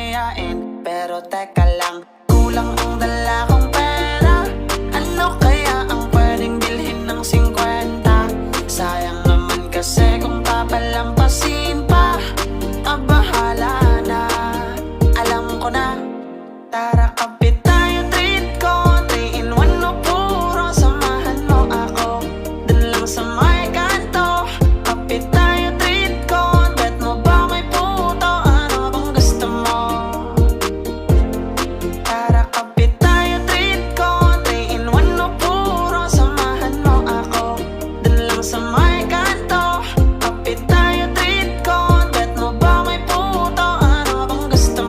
mayayain. Pero teka lang, kulang ang dala kong pera. Ano kaya ang pwedeng bilhin ng 50